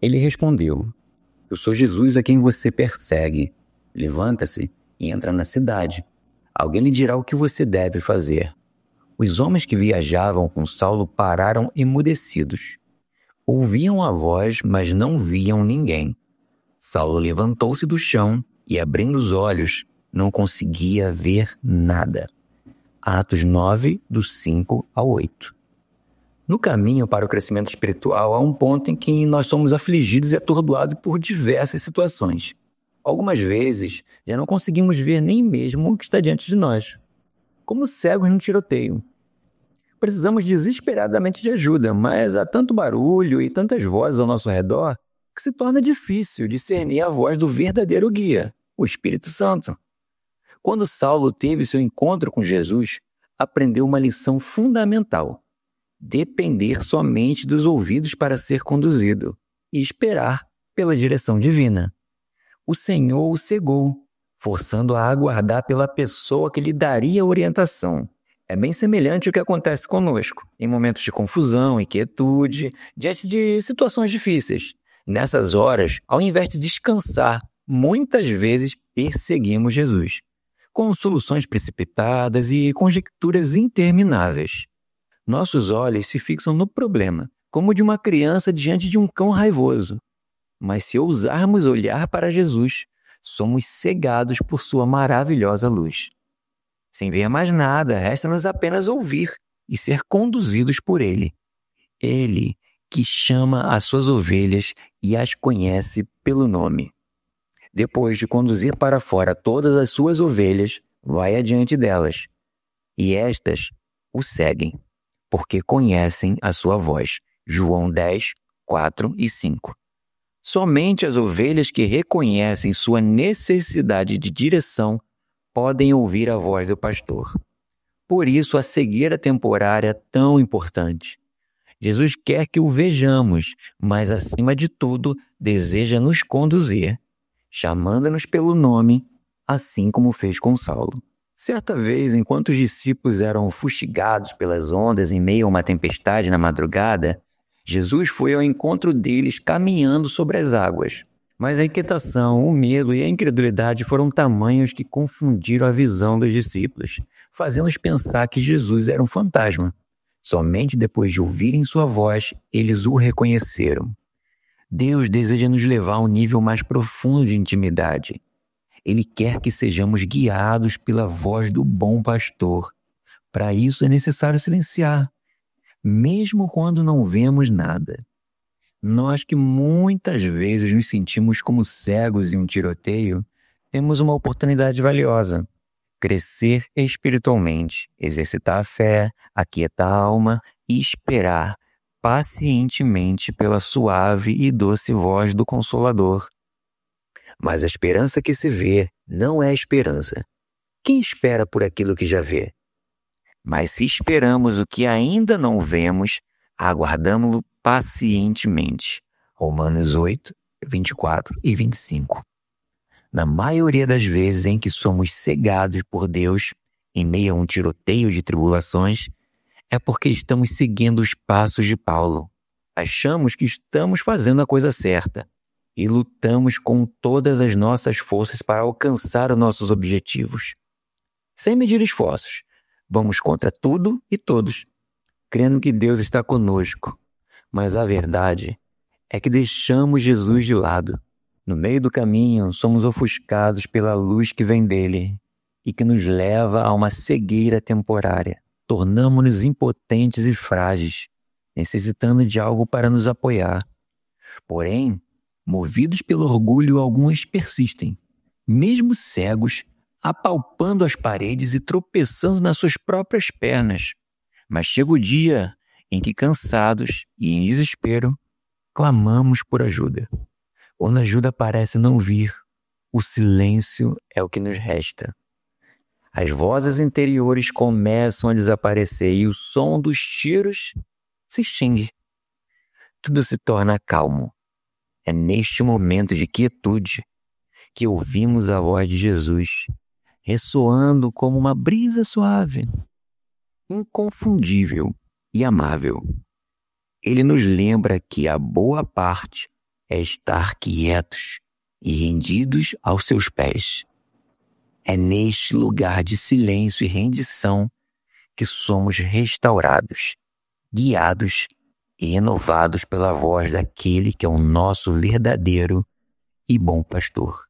Ele respondeu: Eu sou Jesus a quem você persegue. Levanta-se e entra na cidade. Alguém lhe dirá o que você deve fazer. Os homens que viajavam com Saulo pararam emudecidos. Ouviam a voz, mas não viam ninguém. Saulo levantou-se do chão e, abrindo os olhos, não conseguia ver nada. Atos 9, do 5 ao 8. No caminho para o crescimento espiritual, há um ponto em que nós somos afligidos e atordoados por diversas situações. Algumas vezes, já não conseguimos ver nem mesmo o que está diante de nós, como cegos num tiroteio. Precisamos desesperadamente de ajuda, mas há tanto barulho e tantas vozes ao nosso redor que se torna difícil discernir a voz do verdadeiro guia, o Espírito Santo. Quando Saulo teve seu encontro com Jesus, aprendeu uma lição fundamental: depender somente dos ouvidos para ser conduzido e esperar pela direção divina. O Senhor o cegou, forçando a aguardar pela pessoa que lhe daria orientação. É bem semelhante ao que acontece conosco, em momentos de confusão, inquietude, diante de situações difíceis. Nessas horas, ao invés de descansar, muitas vezes perseguimos Jesus, com soluções precipitadas e conjecturas intermináveis. Nossos olhos se fixam no problema, como de uma criança diante de um cão raivoso. Mas se ousarmos olhar para Jesus, somos cegados por sua maravilhosa luz. Sem ver mais nada, resta-nos apenas ouvir e ser conduzidos por Ele. Ele que chama as suas ovelhas e as conhece pelo nome. Depois de conduzir para fora todas as suas ovelhas, vai adiante delas, e estas o seguem, porque conhecem a sua voz. João 10, 4 e 5. Somente as ovelhas que reconhecem sua necessidade de direção podem ouvir a voz do pastor. Por isso a cegueira temporária é tão importante. Jesus quer que o vejamos, mas acima de tudo deseja nos conduzir, chamando-nos pelo nome, assim como fez com Saulo. Certa vez, enquanto os discípulos eram fustigados pelas ondas em meio a uma tempestade na madrugada, Jesus foi ao encontro deles caminhando sobre as águas. Mas a inquietação, o medo e a incredulidade foram tamanhos que confundiram a visão dos discípulos, fazendo-os pensar que Jesus era um fantasma. Somente depois de ouvirem sua voz, eles o reconheceram. Deus deseja nos levar a um nível mais profundo de intimidade. Ele quer que sejamos guiados pela voz do bom pastor. Para isso é necessário silenciar, mesmo quando não vemos nada. Nós que muitas vezes nos sentimos como cegos em um tiroteio, temos uma oportunidade valiosa: crescer espiritualmente, exercitar a fé, aquietar a alma e esperar pacientemente pela suave e doce voz do Consolador. Mas a esperança que se vê não é esperança. Quem espera por aquilo que já vê? Mas se esperamos o que ainda não vemos, aguardamo-lo pacientemente. Romanos 8, 24 e 25. Na maioria das vezes em que somos cegados por Deus, em meio a um tiroteio de tribulações, é porque estamos seguindo os passos de Paulo. Achamos que estamos fazendo a coisa certa e lutamos com todas as nossas forças para alcançar os nossos objetivos. Sem medir esforços, vamos contra tudo e todos, crendo que Deus está conosco. Mas a verdade é que deixamos Jesus de lado. No meio do caminho, somos ofuscados pela luz que vem dele e que nos leva a uma cegueira temporária. Tornamo-nos impotentes e frágeis, necessitando de algo para nos apoiar. Porém, movidos pelo orgulho, alguns persistem, mesmo cegos, apalpando as paredes e tropeçando nas suas próprias pernas. Mas chega o dia em que, cansados e em desespero, clamamos por ajuda. Quando a ajuda parece não vir, o silêncio é o que nos resta. As vozes interiores começam a desaparecer e o som dos tiros se extingue. Tudo se torna calmo. É neste momento de quietude que ouvimos a voz de Jesus, ressoando como uma brisa suave, inconfundível e amável. Ele nos lembra que a boa parte é estar quietos e rendidos aos seus pés. É neste lugar de silêncio e rendição que somos restaurados, guiados e renovados pela voz daquele que é o nosso verdadeiro e bom pastor.